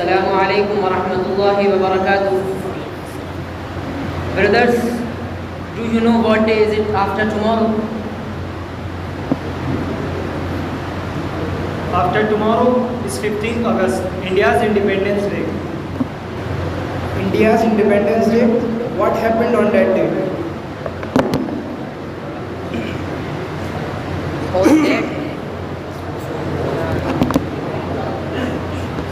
Assalamu alaikum wa rahmatullahi wa barakatuh. Brothers, do you know what day is it after tomorrow? After tomorrow is 15th August, India's Independence Day. India's Independence Day? What happened on that day?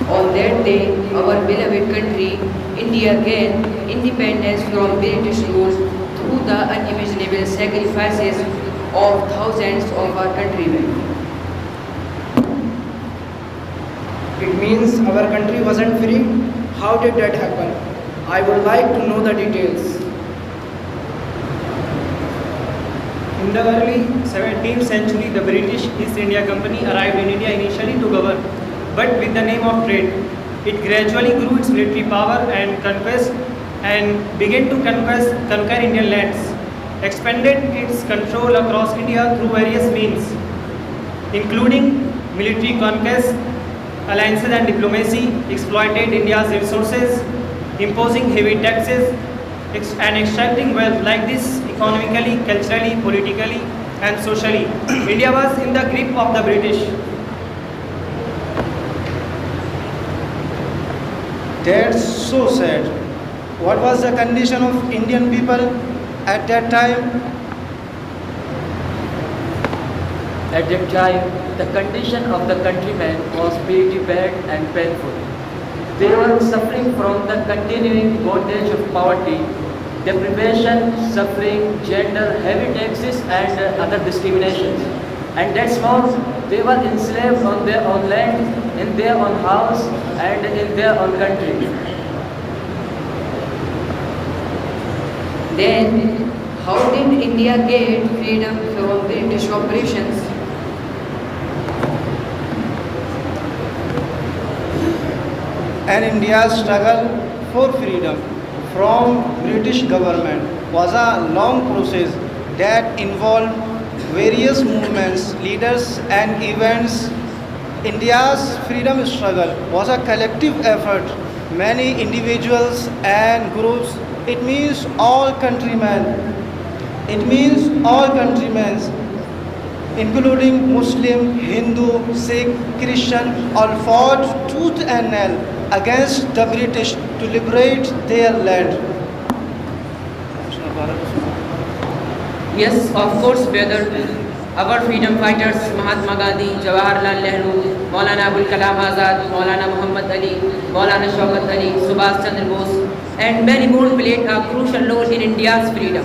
On that day, our beloved country, India, gained independence from British rule through the unimaginable sacrifices of thousands of our countrymen. It means our country wasn't free? How did that happen? I would like to know the details. In the early 17th century, the British East India Company arrived in India initially to govern, but with the name of trade. It gradually grew its military power and conquest and began to conquer Indian lands, expanded its control across India through various means, including military conquest, alliances and diplomacy, exploited India's resources, imposing heavy taxes and extracting wealth. Like this, economically, culturally, politically and socially, India was in the grip of the British. That's so sad. What was the condition of Indian people at that time? At that time, the condition of the countrymen was pretty bad and painful. They were suffering from the continuing bondage of poverty, deprivation, suffering, gender, heavy taxes and other discriminations. And that's more, they were enslaved on their own land, in their own house and in their own country. Then, how did India get freedom from British oppressions? And India's struggle for freedom from British government was a long process that involved various movements, leaders and events. India's freedom struggle was a collective effort. Many individuals and groups, it means all countrymen, including Muslim, Hindu, Sikh, Christian, all fought tooth and nail against the British to liberate their land. Yes, of course, brother. Our freedom fighters, Mahatma Gandhi, Jawaharlal Nehru, Maulana Abul Kalam Azad, Maulana Muhammad Ali, Maulana Shaukat Ali, Subhash Chandra Bose, and many more played a crucial role in India's freedom.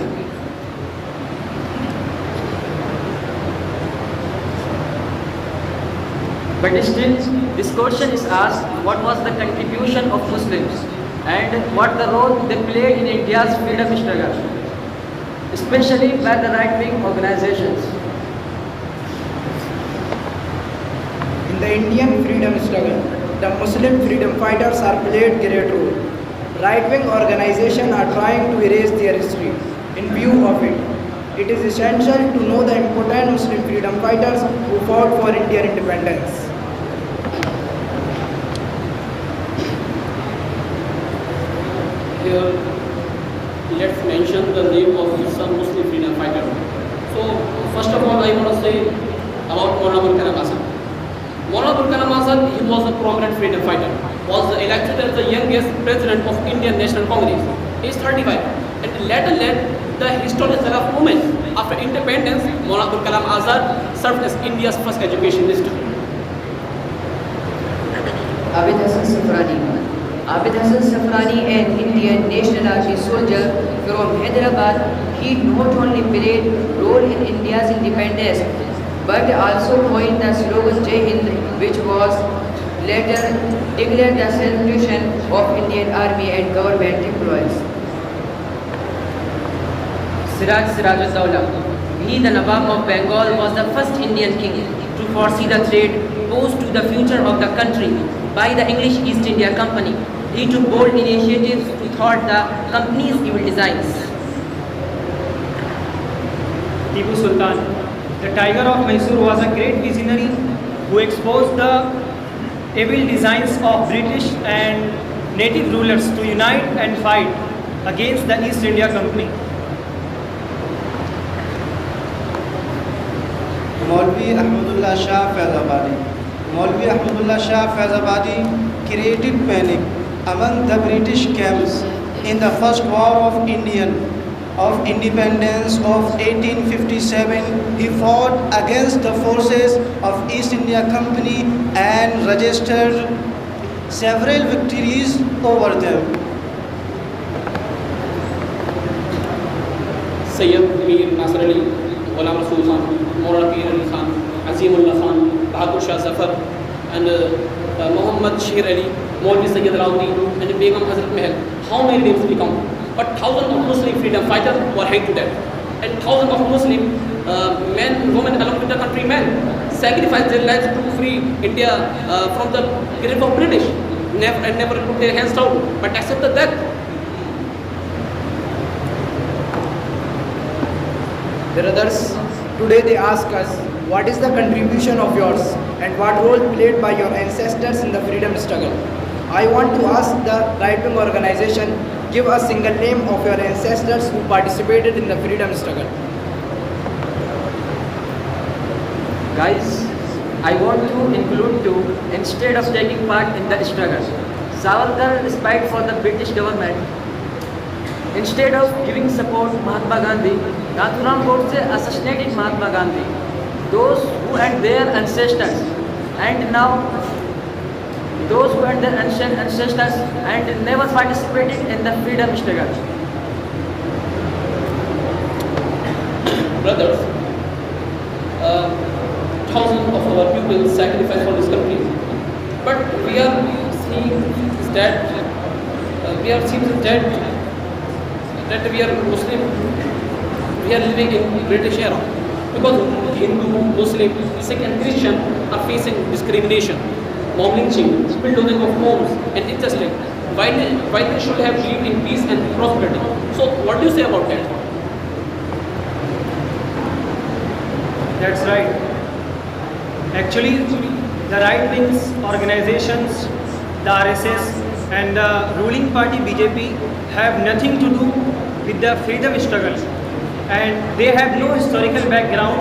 But still, this question is asked, what was the contribution of Muslims and what the role they played in India's freedom struggle, especially by the right-wing organizations. In the Indian freedom struggle, the Muslim freedom fighters are played great role. Right-wing organizations are trying to erase their history. In view of it, it is essential to know the important Muslim freedom fighters who fought for Indian independence. Here, let's mention the name of some Muslim freedom fighter. So, first of all, I want to say about Maulana Abul Kalam Azad. Maulana Abul Kalam Azad, he was a prominent freedom fighter, was elected as the youngest president of Indian National Congress. He is 35 and later led the historical of women. After independence, Maulana Abul Kalam Azad served as India's first education minister. Abid Hassan Safrani, an Indian National Army soldier from Hyderabad, he not only played role in India's independence, but also coined the slogan Jai Hind, which was later declared the celebration of Indian Army and government employees. Siraj-ud-Dawla, he the Nawab of Bengal, was the first Indian king to foresee the threat posed to the future of the country by the English East India Company. He took bold initiatives to thwart the company's evil designs. Tipu Sultan, the Tiger of Mysore, was a great visionary who exposed the evil designs of British and native rulers to unite and fight against the East India Company. Maulvi Ahmadullah Shah Faizabadi. Maulvi Ahmadullah Shah Faizabadi created panic among the British camps in the first war of independence of 1857. He fought against the forces of East India Company and registered several victories over them. Sayyid Mir Nasr Ali, Ghulam Rasool Khan, Maulana Peer Ali Khan, Azimullah Khan, Bahadur Shah Zafar, and Muhammad Sher Ali, Maulvi Sayyid Alauddin, and Begum Hazrat Mahal. How many names we count? But thousands of Muslim freedom fighters were hanged to death, and thousands of Muslim men, women, along with the countrymen, sacrificed their lives to free India from the grip of British. Never put their hands down, but accepted death. Brothers, today they ask us, what is the contribution of yours and what role played by your ancestors in the freedom struggle? I want to ask the right-wing organization, give a single name of your ancestors who participated in the freedom struggle. Guys, I want to include two instead of taking part in the struggle. Savarkar spied for the British government. Instead of giving support to Mahatma Gandhi, Nathuram Godse assassinated Mahatma Gandhi. Those who and their ancestors, and now those who and their ancestors and never participated in the freedom struggle. Brothers, thousands of our people sacrificed for this country, but we are seeing that we are Muslim, we are living in British era, because Hindu, Muslim, Sikh and Christian are facing discrimination, mob lynching, bulldozing of homes and injustice. Why they should have lived in peace and prosperity? So what do you say about that? That's right. Actually, the right-wing organizations, the RSS and the ruling party BJP have nothing to do with the freedom struggle, and they have no historical background.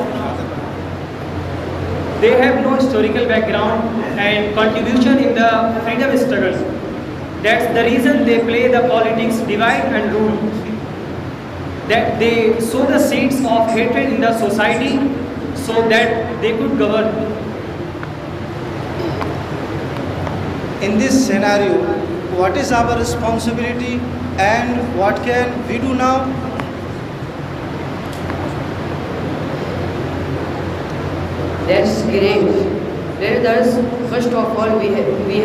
They have no historical background and contribution in the freedom struggle. That's the reason they play the politics divide and rule. That they sow the seeds of hatred in the society so that they could govern. In this scenario, what is our responsibility and what can we do now? That's great. Brothers, first of all, we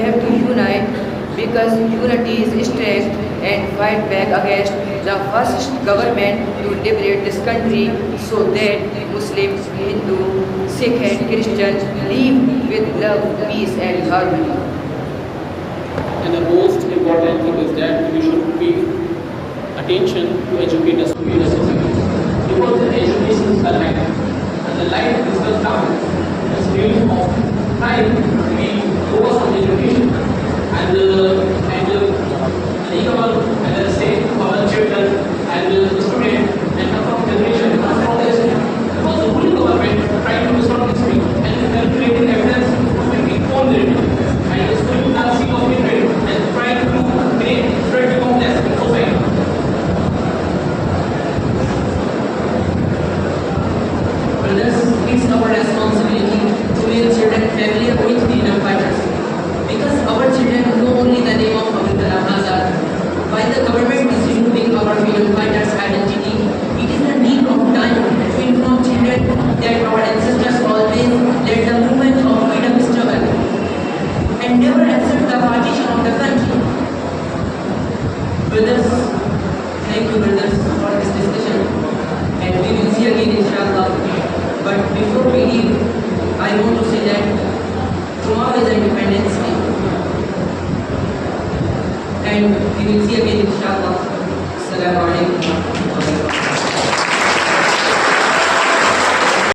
have to unite, because unity is strength, and fight back against the first government to liberate this country so that Muslims, Hindu, Sikh and Christians live with love, peace and harmony. And the most important thing is that we should pay attention to educate us, because the education is the life, and the life is the town. The stream of time we focus on education and our children and the student and the generation from the history. Because the ruling government trying to distort history and calculating evidence to make it own narrative, and it's going to not seek of hatred and trying to make spread become less in society. Brothers, it's our responsibility to make children familiar with freedom fighters, because our children know only the name of Azad. While the government is removing our freedom fighters' identity, it is the need of time to inform children that our ancestors always led the movement of freedom struggle and never accept the partition of the country. Brothers, thank you brothers for this discussion, and we will see again inshallah. But before we leave, I want to say that tomorrow is Independence Day, and we will see again inshallah.